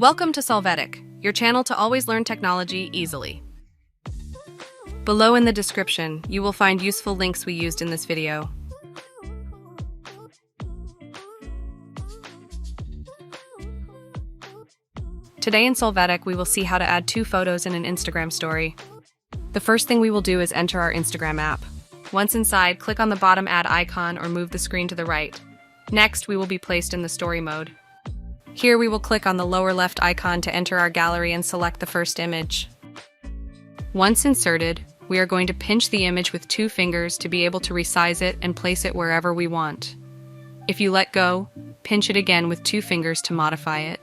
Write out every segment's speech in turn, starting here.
Welcome to Solvetic, your channel to always learn technology easily. Below in the description, you will find useful links we used in this video. Today in Solvetic, we will see how to add 2 photos in an Instagram story. The first thing we will do is enter our Instagram app. Once inside, click on the bottom add icon or move the screen to the right. Next, we will be placed in the story mode. Here we will click on the lower left icon to enter our gallery and select the first image. Once inserted, we are going to pinch the image with 2 fingers to be able to resize it and place it wherever we want. If you let go, pinch it again with 2 fingers to modify it.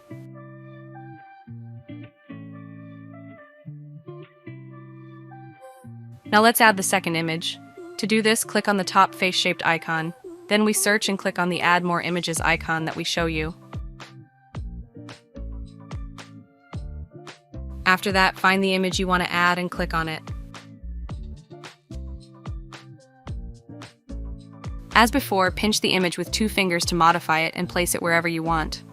Now let's add the second image. To do this, click on the top face-shaped icon. Then we search and click on the Add More Images icon that we show you. After that, find the image you want to add and click on it. As before, pinch the image with 2 fingers to modify it and place it wherever you want.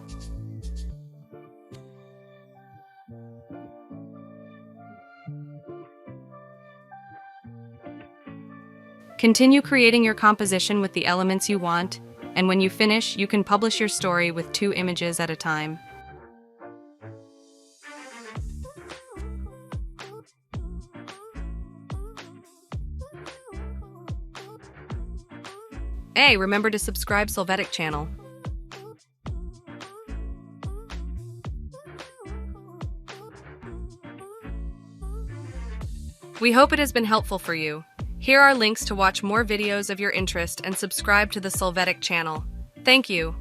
Continue creating your composition with the elements you want, and when you finish, you can publish your story with 2 images at a time. Hey, remember to subscribe Solvetic channel. We hope it has been helpful for you. Here are links to watch more videos of your interest and subscribe to the Solvetic channel. Thank you.